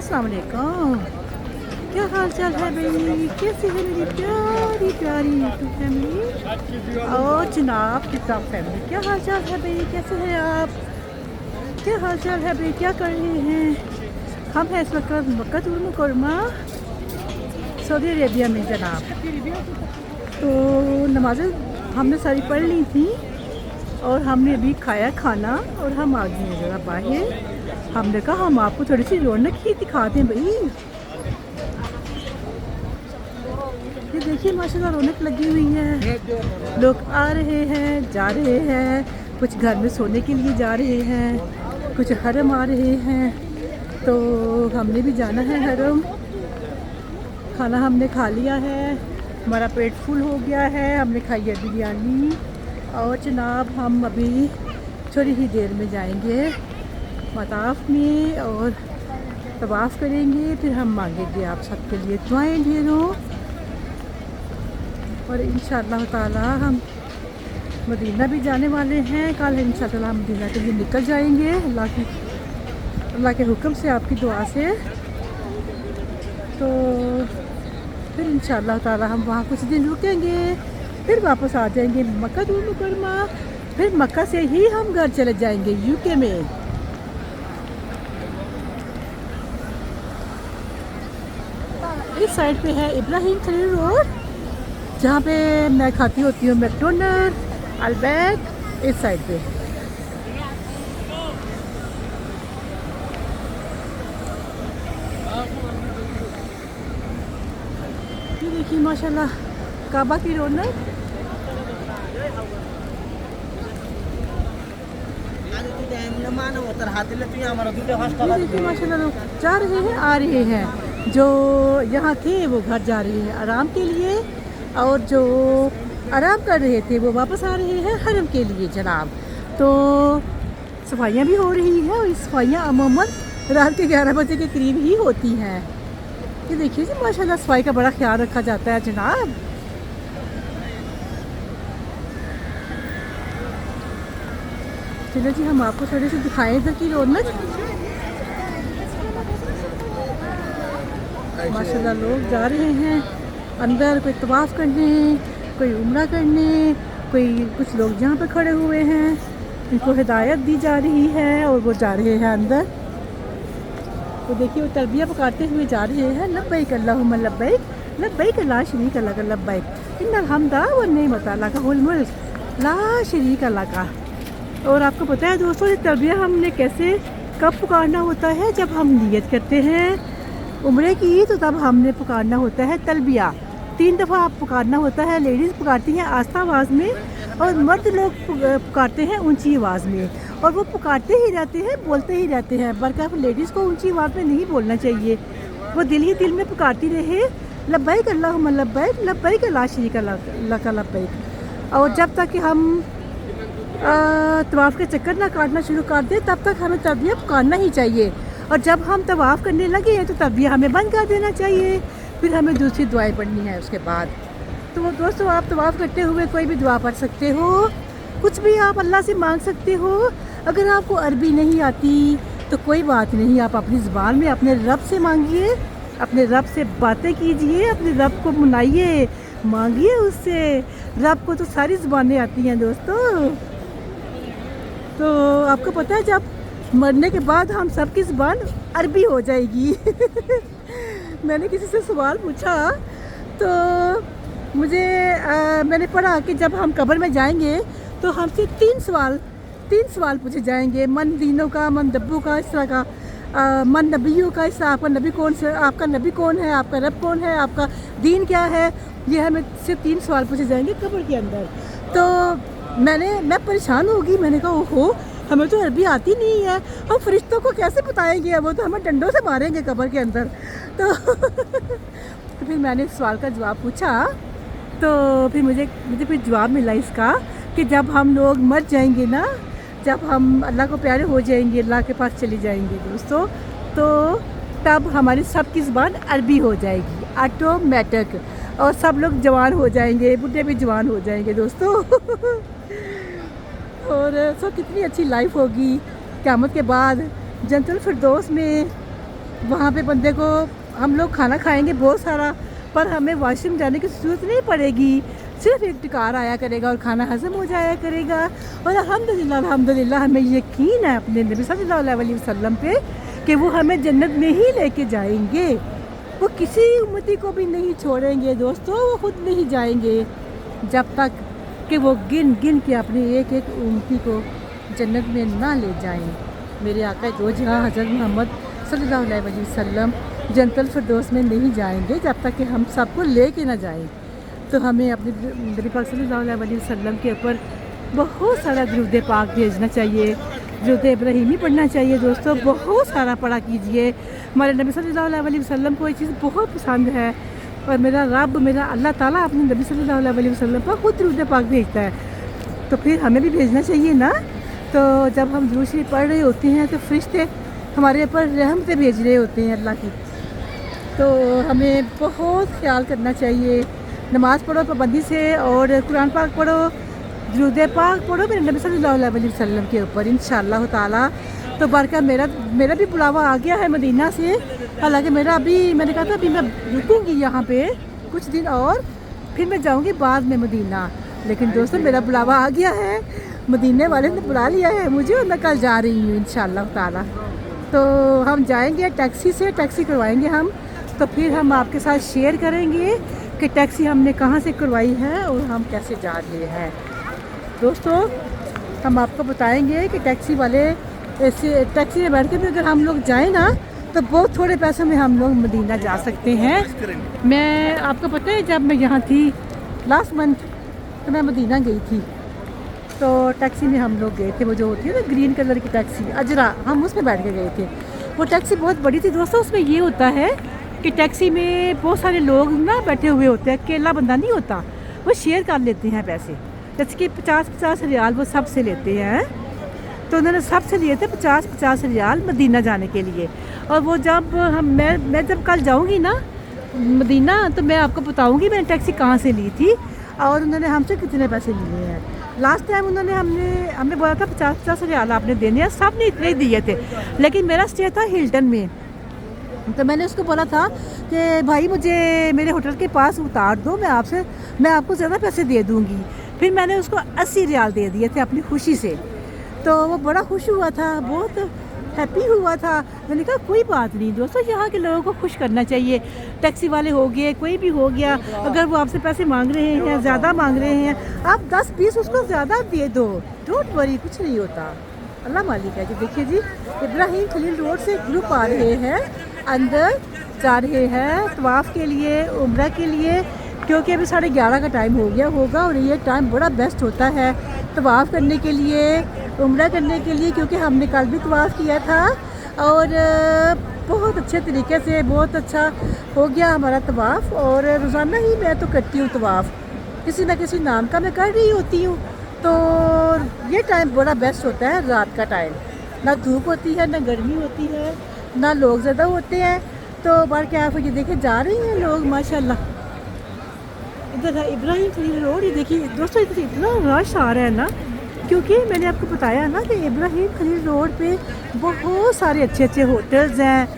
अस्सलाम वालेकुम। क्या हाल चाल है भाई, कैसी है मेरी प्यारी प्यारी यूट्यूब फैमिली और जनाब किताब फैमिली। क्या हाल चाल है भाई, कैसे हैं आप, क्या हाल चाल है भाई, क्या कर रहे हैं। हम हैं इस वक्त मक्का मुकरमा सऊदी अरेबिया में जनाब। तो नमाज़ें हमने सारी पढ़ ली थी और हमने अभी खाया खाना और हम आ गए हैं ज़रा बाहर। हमने कहा हम आपको थोड़ी सी रौनक ही दिखा दें भाई। ये देखिए माशाल्लाह रौनक लगी हुई है, लोग आ रहे हैं जा रहे हैं, कुछ घर में सोने के लिए जा रहे हैं, कुछ हरम आ रहे हैं। तो हमने भी जाना है हरम। खाना हमने खा लिया है, हमारा पेट फुल हो गया है, हमने खाई है बिरयानी। और जनाब हम अभी थोड़ी ही देर में जाएंगे मताफ में और तवाफ़ करेंगे, फिर हम मांगेंगे आप सबके लिए दुआएं ढेरों। और इंशाअल्लाह ताला हम मदीना भी जाने वाले हैं कल। इंशाअल्लाह हम मदीना के लिए निकल जाएंगे अल्लाह के हुक्म से, आपकी दुआ से। तो फिर इंशाअल्लाह ताला हम वहाँ कुछ दिन रुकेंगे, फिर वापस आ जाएंगे मक्का मुकरमा। फिर मक्का से ही हम घर चले जाएंगे यूके में। इस साइड पे है इब्राहिम खलील रोड, जहाँ पे मैं खाती होती हूँ मैकडोनल्ड अल्बैक। इस साइड पे ये देखिए माशाल्लाह काबा की रौनक। ये देखिए माशाल्लाह लोग जा रहे हैं आ रहे हैं, जो यहाँ थे वो घर जा रहे हैं आराम के लिए, और जो आराम कर रहे थे वो वापस आ रहे हैं हरम के लिए जनाब। तो सफाइयाँ भी हो रही हैं और ये सफाइयाँ अमूमन रात के 11 बजे के करीब ही होती हैं। ये देखिए जी माशाल्लाह सफाई का बड़ा ख्याल रखा जाता है जनाब। चलो जी हम आपको थोड़े से दिखाएं इधर की रौनक। माशाल्लाह लोग जा रहे हैं अंदर, कोई तवाफ़ करने, कोई उम्रा करने, कोई कुछ लोग यहाँ पे खड़े हुए हैं, इनको हिदायत दी जा रही है और वो जा रहे हैं अंदर। तो देखिए वो तलबिया पकाते हुए जा रहे हैं, लब्बैक अल्लाहुम्मा लब्बैक, लब्बैक ला शरीका लक लब्बैक, इन्नल हम्दा व निअमत लक वल मुल्क ला शरीका लक। और आपको पता है दोस्तों ये तलबिया हमने कैसे कब पुकारना होता है, जब हम नियत करते हैं उम्रे की, तो तब हमने पुकारना होता है तलबिया। 3 दफ़ा आप पुकारना होता है। लेडीज़ पुकारती हैं आस्था आवाज़ में और मर्द लोग पुकारते हैं ऊंची आवाज़ में, और वो पुकारते ही रहते हैं, बोलते ही रहते हैं। बल्कि लेडीज़ को ऊंची आवाज़ में नहीं बोलना चाहिए, वो दिल ही दिल में पुकारती रहे, लब्बैक अल्लाहुम्मा लब्बैक, लब्बैक ला शरीका लक लब्बैक। और जब तक कि हम तवाफ़ के चक्कर ना काटना शुरू कर दें तब तक हमें तलबिया पुकारना ही चाहिए। और जब हम तवाफ़ करने लगे हैं तो तलबिया हमें बंद कर देना चाहिए, फिर हमें दूसरी दुआएं पढ़नी है उसके बाद। तो दोस्तों आप तवाफ़ करते हुए कोई भी दुआ पढ़ सकते हो, कुछ भी आप अल्लाह से मांग सकते हो। अगर आपको अरबी नहीं आती तो कोई बात नहीं, आप अपनी ज़ुबान में अपने रब से मांगिए, अपने रब से बातें कीजिए, अपने रब को मनाइए, मांगिए उससे। रब को तो सारी ज़ुबानें आती हैं दोस्तों। तो आपको पता है जब मरने के बाद हम सब की ज़ुबान अरबी हो जाएगी। मैंने किसी से सवाल पूछा तो मुझे मैंने पढ़ा कि जब हम कब्र में जाएंगे तो हमसे 3 सवाल पूछे जाएंगे, मन दीनों का, मन दब्बू का, इस तरह का, मन नबियों का, इस तरह आपका नबी कौन से, आपका नबी कौन है, आपका रब कौन है, आपका दीन क्या है। ये हमें सिर्फ 3 सवाल पूछे जाएंगे कब्र के अंदर। तो मैं परेशान होगी, मैंने कहा ओहो हमें तो अरबी आती नहीं है, हम फरिश्तों को कैसे बताएंगे, वो तो हमें डंडों से मारेंगे कब्र के अंदर। तो फिर मैंने इस सवाल का जवाब पूछा, तो फिर मुझे फिर जवाब मिला इसका कि जब हम लोग मर जाएंगे ना, जब हम अल्लाह को प्यारे हो जाएंगे, अल्लाह के पास चली जाएंगे दोस्तों, तो तब हमारी सब की ज़ुबान अरबी हो जाएगी ऑटोमेटिक, और सब लोग जवान हो जाएंगे, बुढ़े भी जवान हो जाएंगे दोस्तों। और कितनी अच्छी लाइफ होगी क़यामत के बाद जन्नतुल फिरदौस में। वहाँ पे बंदे को हम लोग खाना खाएंगे बहुत सारा, पर हमें वॉशरूम जाने की ज़रूरत नहीं पड़ेगी। सिर्फ एक टिकार आया करेगा और खाना हज़म हो जाया करेगा। और अल्हम्दुलिल्लाह अल्हम्दुलिल्लाह हमें यकीन है अपने नबी सल्लल्लाहु अलैहि वसल्लम पे कि वो हमें जन्नत में ही लेके जाएंगे। वो किसी उम्मती को भी नहीं छोड़ेंगे दोस्तों, वो खुद नहीं जाएंगे जब तक कि वो गिन गिन के अपने एक एक उम्मती को जन्नत में ना ले जाएं। मेरे आका दो जहाँ हज़रत मोहम्मद सल्लल्लाहु अलैहि वसल्लम जन्नतुल फिरदौस में नहीं जाएंगे जब तक कि हम सबको लेके ना जाएं। तो हमें अपने नबी पाक सल्लल्लाहु अलैहि वसल्लम के ऊपर बहुत सारा दुरूद पाक भेजना चाहिए, दुरूद इब्राहिमी पढ़ना चाहिए दोस्तों, बहुत सारा पढ़ा कीजिए। हमारे नबी सल्लल्लाहु अलैहि वसल्लम को ये चीज़ बहुत पसंद है और मेरा रब मेरा अल्लाह ताला अपने नबी सल्लल्लाहु अलैहि वसल्लम पर खुद दुरूद पाक भेजता है, तो फिर हमें भी भेजना चाहिए ना। तो जब हम दुरूद शरीफ पढ़ रहे होते हैं तो फरिश्ते हमारे ऊपर रहमतें भेज रहे होते हैं अल्लाह की। तो हमें बहुत ख्याल करना चाहिए, नमाज़ पढ़ो पाबंदी से और कुरान पाक पढ़ो, दुरूद पाक पढ़ो मेरे नबी सल्लल्लाहु अलैहि वसल्लम के ऊपर इंशाअल्लाह ताला। तो बरकत मेरा भी बुलावा आ गया है मदीना से। हालांकि मैंने कहा था अभी मैं रुकूंगी यहाँ पे कुछ दिन और फिर मैं जाऊँगी बाद में मदीना, लेकिन दोस्तों मेरा बुलावा आ गया है, मदीने वाले ने बुला लिया है मुझे और मैं कल जा रही हूँ इंशाअल्लाह ताला। तो हम जाएंगे टैक्सी से, टैक्सी करवाएंगे हम, तो फिर हम आपके साथ शेयर करेंगे कि टैक्सी हमने कहाँ से करवाई है और हम कैसे जा रहे हैं। दोस्तों हम आपको बताएंगे कि टैक्सी वाले ऐसे टैक्सी में बैठ के भी अगर हम लोग जाएं ना तो बहुत थोड़े पैसों में हम लोग मदीना जा सकते हैं। मैं आपको पता है जब मैं यहाँ थी लास्ट मंथ तो मैं मदीना गई थी, तो टैक्सी में हम लोग गए थे, वो जो होती है ना ग्रीन कलर की टैक्सी अजरा, हम उसमें बैठ के गए थे। वो टैक्सी बहुत बड़ी थी दोस्तों। उसमें ये होता है कि टैक्सी में बहुत सारे लोग ना बैठे हुए होते हैं, अकेला बंदा नहीं होता, वो शेयर कर लेते हैं पैसे, जैसे कि 50-50 रियाल वो सब से लेते हैं। तो उन्होंने सबसे लिए थे 50-50 रियाल मदीना जाने के लिए। और वो जब मैं जब कल जाऊंगी ना मदीना तो मैं आपको बताऊंगी मैंने टैक्सी कहाँ से ली थी और उन्होंने हमसे कितने पैसे लिए हैं। लास्ट टाइम उन्होंने हमें बोला था 50-50 रियाल आपने देने हैं, सब ने इतने ही दिए थे, लेकिन मेरा स्टे था हिल्टन में। तो मैंने उसको बोला था कि भाई मुझे मेरे होटल के पास उतार दो, मैं आपको ज़्यादा पैसे दे दूँगी। फिर मैंने उसको 80 रियाल दे दिए थे अपनी खुशी से, तो वो बड़ा खुश हुआ था, बहुत हैप्पी हुआ था। मैंने कहा कोई बात नहीं दोस्तों, यहाँ के लोगों को खुश करना चाहिए, टैक्सी वाले हो गए कोई भी हो गया, अगर वो आपसे पैसे मांग रहे हैं, ज़्यादा मांग रहे हैं, आप 10-20 उसको ज़्यादा दे दो, डोंट वरी, कुछ नहीं होता, अल्लाह मालिक है। जी देखिए जी, इब्राहिम खलील रोड से ग्रुप आ रहे हैं, अंदर जा रहे हैं तवाफ़ के लिए, उम्रा के लिए, क्योंकि अभी 11:30 का टाइम हो गया होगा और ये टाइम बड़ा बेस्ट होता है तवाफ़ करने के लिए, उम्रा करने के लिए, क्योंकि हमने कल भी तवाफ़ किया था और बहुत अच्छे तरीके से बहुत अच्छा हो गया हमारा तवाफ़। और रोज़ाना ही मैं तो करती हूँ तवाफ़, किसी न किसी नाम का मैं कर रही होती हूँ। तो ये टाइम बड़ा बेस्ट होता है, रात का टाइम, ना धूप होती है ना गर्मी होती है ना लोग ज़्यादा होते हैं। तो बार क्या आप ये देखे जा रहे हैं लोग माशाल्लाह। इधर है इब्राहिम खलील रोड, ये देखिए दोस्तों इधर इतना रश आ रहा है ना, क्योंकि मैंने आपको बताया ना कि इब्राहिम खलील रोड पे बहुत सारे अच्छे अच्छे होटल्स हैं,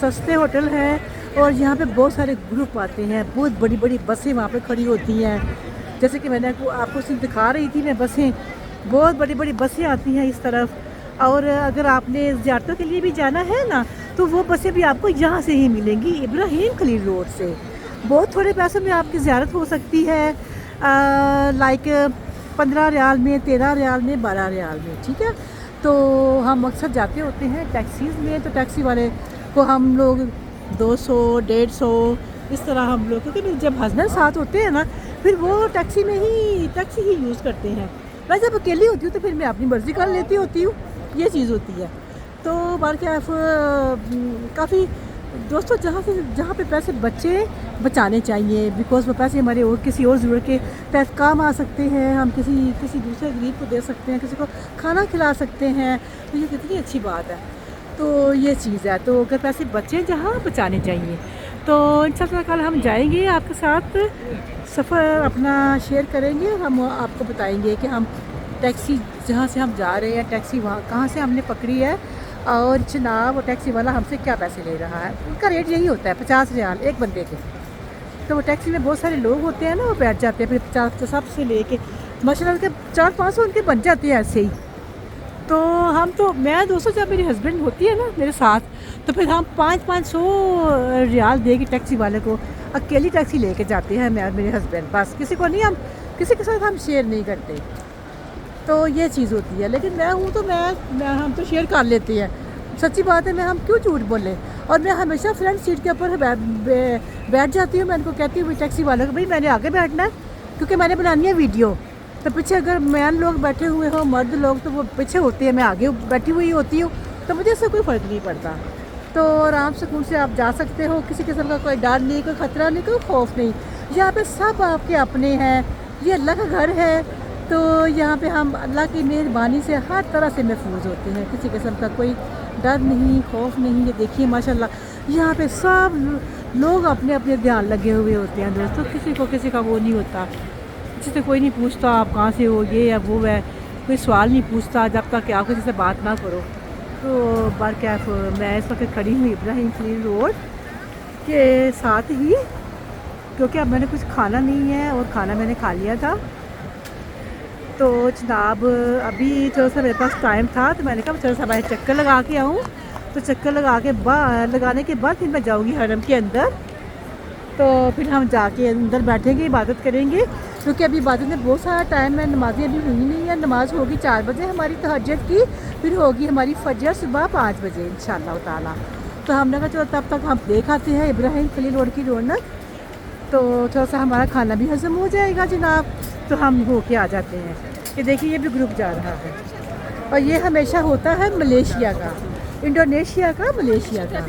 सस्ते होटल हैं और यहाँ पे बहुत सारे ग्रुप आते हैं, बहुत बड़ी बड़ी बसें वहाँ पे खड़ी होती हैं। जैसे कि मैंने आपको सिर्फ दिखा रही थी मैं, बसें बहुत बड़ी बड़ी बसें आती हैं इस तरफ। और अगर आपने ज़ियारतों के लिए भी जाना है ना तो वो बसें भी आपको यहाँ से ही मिलेंगी, इब्राहिम खलील रोड से। बहुत थोड़े पैसों में आपकी ज़ियारत हो सकती है, लाइक 15 रियाल में, 13 रियाल में, 12 रियाल में, ठीक है। तो हम अक्सर जाते होते हैं टैक्सीज़ में, तो टैक्सी वाले को हम लोग 200, 150 इस तरह हम लोग, क्योंकि जब हस्बैंड साथ होते हैं ना फिर वो टैक्सी ही यूज़ करते हैं। मैं जब अकेली होती हूँ तो फिर मैं अपनी मर्ज़ी कर लेती होती हूँ, ये चीज़ होती है। तो बल्कि काफ़ी दोस्तों जहाँ पे पैसे बचाने चाहिए, बिकॉज़ वो पैसे हमारे और किसी और ज़रूरत के पैसे काम आ सकते हैं, हम किसी दूसरे गरीब को दे सकते हैं, किसी को खाना खिला सकते हैं, तो ये कितनी अच्छी बात है। तो ये चीज़ है, तो अगर पैसे बचें जहाँ बचाने चाहिए। तो इंशाअल्लाह कल हम जाएंगे आपके साथ, सफ़र अपना शेयर करेंगे, हम आपको बताएंगे कि हम टैक्सी जहाँ से हम जा रहे हैं, टैक्सी वहाँ कहाँ से हमने पकड़ी है और जनाब वो टैक्सी वाला हमसे क्या पैसे ले रहा है, उनका रेट यही होता है 50 रियाल एक बंदे के। तो वो टैक्सी में बहुत सारे लोग होते हैं ना, वो बैठ जाते हैं, फिर 50 सबसे लेके माशाल्लाह के 400-500 उनके बन जाते हैं ऐसे ही। तो हम तो मैं दोस्तों जब मेरी हस्बैंड होती है ना मेरे साथ, तो फिर हम 500-500 रियाल दे के टैक्सी वाले को अकेली टैक्सी लेके जाते हैं, मैं और मेरे हस्बैंड, बस किसी को नहीं, हम किसी के साथ हम शेयर नहीं करते। तो ये चीज़ होती है। लेकिन मैं हूँ तो मैं हम तो शेयर कर लेते हैं, सच्ची बात है, मैं हम क्यों झूठ बोले। और मैं हमेशा फ्रंट सीट के ऊपर बैठ जाती हूँ। मैं उनको कहती हूँ टैक्सी वाले को, भाई मैंने आगे बैठना है क्योंकि मैंने बनानी है वीडियो। तो पीछे अगर मैन लोग बैठे हुए हो, मर्द लोग, तो वो पीछे होते हैं, मैं आगे बैठी हुई होती हूँ, तो मुझे इससे कोई फ़र्क नहीं पड़ता। तो आराम सुकून से आप जा सकते हो, किसी किस्म का कोई डर नहीं, कोई ख़तरा नहीं, कोई खौफ नहीं। यहाँ पे सब आपके अपने हैं, ये अल्लाह का घर है। तो यहाँ पे हम अल्लाह की मेहरबानी से हर तरह से महफूज होते हैं, किसी किस्म का कोई डर नहीं, खौफ नहीं। ये देखिए माशाल्लाह यहाँ पे सब लोग अपने अपने ध्यान लगे हुए होते हैं दोस्तों, किसी का वो नहीं होता, किसी से कोई नहीं पूछता आप कहाँ से हो, ये या वो है, कोई सवाल नहीं पूछता जब तक कि आप किसी से बात ना करो। तो बारकैफ मैं इस वक्त खड़ी हूँ इब्राहिम खलील रोड के साथ ही, क्योंकि अब मैंने कुछ खाना नहीं है और खाना मैंने खा लिया था। तो जनाब अभी थोड़ा सा मेरे पास टाइम था, तो मैंने कहा थोड़ा सा बाहर चक्कर लगा के आऊँ। तो चक्कर लगाने के बाद फिर मैं जाऊँगी हरम के अंदर। तो फिर हम जाके अंदर बैठेंगे, इबादत करेंगे, क्योंकि अभी इबादत में बहुत सारा टाइम है, नमाज़ें अभी हुई नहीं है। नमाज़ होगी 4 बजे हमारी तहज्जुद की, फिर होगी हमारी फजर सुबह 5 बजे इंशाअल्लाह ताला। तो हमने कहा चलो तब तक हम देख आते हैं इब्राहिम खलील रोड की रौनक, तो थोड़ा सा हमारा खाना भी हज़म हो जाएगा जनाब। तो हम हो के आ जाते हैं। ये देखिए ये भी ग्रुप जा रहा है, और ये हमेशा होता है मलेशिया का, इंडोनेशिया का, मलेशिया का।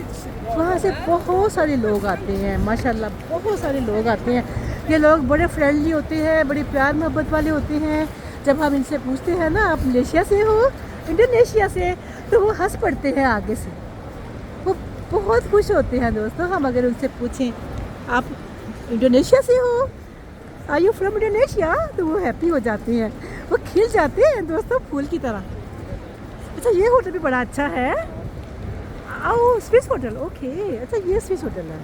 वहाँ से बहुत सारे लोग आते हैं माशाल्लाह, बहुत सारे लोग आते हैं। ये लोग बड़े फ्रेंडली होते हैं, बड़े प्यार मोहब्बत वाले होते हैं। जब हम इनसे पूछते हैं ना आप मलेशिया से हो, इंडोनेशिया से, तो वो हंस पड़ते हैं आगे से, वो बहुत खुश होते हैं दोस्तों। हम अगर उनसे पूछें आप इंडोनेशिया से हो, आर यू फ्रॉम इंडोनेशिया, तो वो हैप्पी हो जाते हैं, वो खिल जाते हैं दोस्तों फूल की तरह। अच्छा ये होटल भी बड़ा अच्छा है, आओ स्विस होटल, ओके। अच्छा ये स्विस होटल है,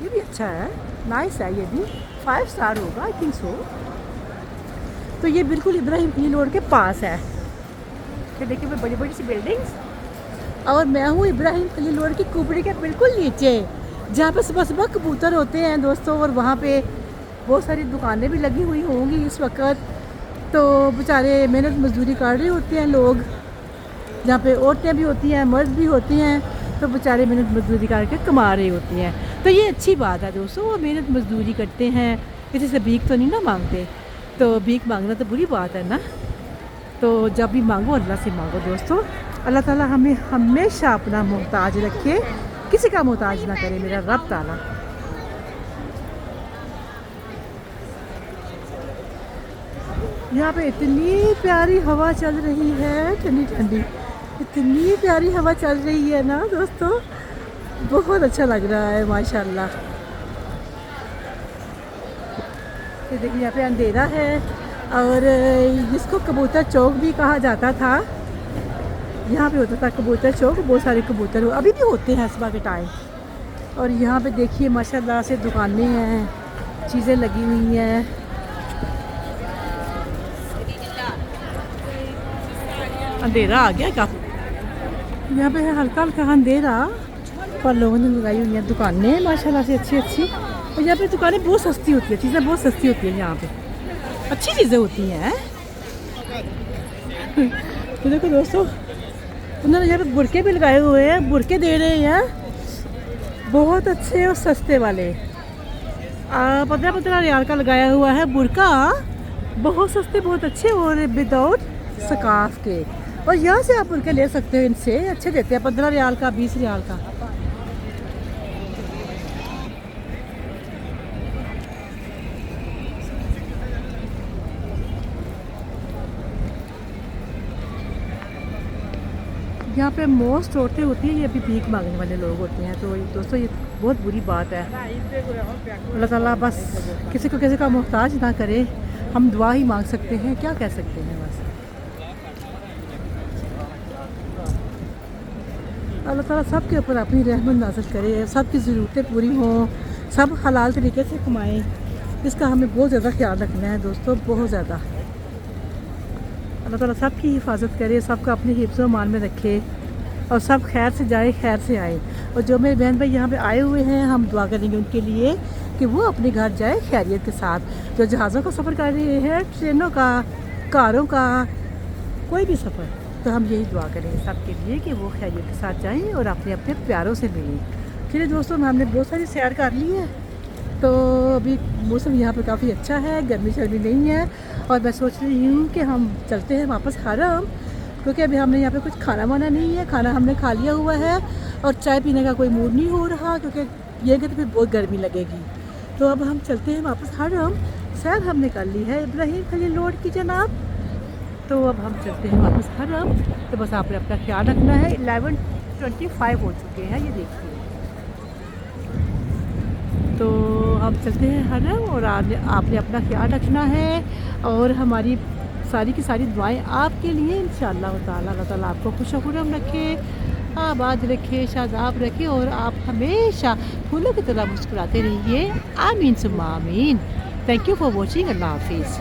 ये भी अच्छा है, नाइस है, ये भी 5 स्टार होगा आई थिंक सो। तो ये बिल्कुल इब्राहिम खलील रोड के पास है। ये देखिए बड़ी बड़ी सी बिल्डिंग्स, और मैं हूँ इब्राहिम खलील रोड की कुबड़ी के बिल्कुल नीचे, जहाँ पे सुबह सुबह कबूतर होते हैं दोस्तों। और वहाँ पे बहुत सारी दुकानें भी लगी हुई होंगी इस वक्त। तो बेचारे मेहनत मजदूरी कर रहे होते हैं लोग, जहाँ पे औरतें भी होती हैं, मर्द भी होते हैं, तो बेचारे मेहनत मजदूरी करके कमा रहे होते हैं। तो ये अच्छी बात है दोस्तों, वो मेहनत मजदूरी करते हैं, किसी से भीख तो नहीं ना मांगते। तो भीख मांगना तो बुरी बात है ना। तो जब भी मांगो अल्लाह से मांगो दोस्तों, अल्लाह ताला हमें हमेशा अपना मोहताज रखे, किसी का मोहताज ना करे मेरा रब ताला। यहाँ पे इतनी प्यारी हवा चल रही है, ठंडी ठंडी, इतनी प्यारी हवा चल रही है ना दोस्तों, बहुत अच्छा लग रहा है माशाल्लाह। ये देखिए यहाँ पे अंधेरा है, और जिसको कबूतर चौक भी कहा जाता था, यहाँ पे होता था कबूतर चौक, बहुत सारे कबूतर अभी भी होते हैं सुबह के टाइम। और यहाँ पे देखिए माशाल्लाह से दुकानें हैं, चीज़ें लगी हुई हैं। अंधेरा आ गया काफ़ी, यहाँ पे है हल्का हल्का अंधेरा, पर लोगों ने लगाई हुई हैं दुकानें माशाल्लाह से अच्छी अच्छी। और यहाँ पे दुकानें बहुत सस्ती होती है, चीज़ें बहुत सस्ती होती हैं, यहाँ पे अच्छी चीज़ें होती हैं। तो देखो दोस्तों, उन्होंने यहाँ पे बुरके भी लगाए हुए हैं, बुरके दे रहे हैं बहुत अच्छे और सस्ते वाले। 15-15 रियाल का लगाया हुआ है बुरका, बहुत सस्ते, बहुत अच्छे, और विदाउट सकाफ के। और यहाँ से आप बुरके ले सकते हो, इनसे अच्छे देते हैं, 15 रियाल का, 20 रियाल का। यहाँ पे मोस्ट औरतें होती हैं, ये अभी भीख मांगने वाले लोग होते हैं। तो दोस्तों ये बहुत बुरी बात है। अल्लाह ताला बस किसी को किसी का मोहताज ना करे, हम दुआ ही मांग सकते हैं, क्या कह सकते हैं बस। अल्लाह ताला सब के ऊपर अपनी रहमत नाज़िल करे, सब की ज़रूरतें पूरी हों, सब हलाल तरीके से कमाएँ। इसका हमें बहुत ज़्यादा ख्याल रखना है दोस्तों, बहुत ज़्यादा। अल्लाह ताला सब की हिफाजत करे, सबको अपने हिफ्ज़ व मान में रखे और सब खैर से जाए, खैर से आए। और जो मेरे बहन भाई यहाँ पे आए हुए हैं, हम दुआ करेंगे उनके लिए कि वो अपने घर जाए खैरियत के साथ। जो जहाज़ों का सफ़र कर रहे हैं, ट्रेनों का, कारों का, कोई भी सफ़र, तो हम यही दुआ करेंगे सबके लिए कि वो खैरियत के साथ जाएं और अपने अपने प्यारों से मिलें। चलिए दोस्तों, हमने बहुत सारी सैर कर ली है, तो अभी मौसम यहाँ पे काफ़ी अच्छा है, गर्मी शर्मी नहीं है। और मैं सोच रही हूँ कि हम चलते हैं वापस हरम, क्योंकि अभी हमने यहाँ पे कुछ खाना वाना नहीं है, खाना हमने खा लिया हुआ है और चाय पीने का कोई मूड नहीं हो रहा, क्योंकि ये कि तो फिर बहुत गर्मी लगेगी। तो अब हम चलते हैं वापस हरम। सैर हमने कर ली है इब्राहिम खलील रोड की जनाब, तो अब हम चलते हैं वापस हरम। तो बस आपने अपना ख्याल रखना है। 11:25 हो चुके हैं, ये देखिए। तो हम चलते हैं हरम और आपने अपना ख्याल रखना है और हमारी सारी की सारी दुआएं आपके लिए इंशाअल्लाह ताला। अल्लाह ताला आपको खुशखुरम रखे, आबाद रखे, शादाब रखे और आप हमेशा फूलों की तरह मुस्कुराते रहिए। आमीन सुम्मा आमीन। Thank you for watching. अल्लाह हाफिज़।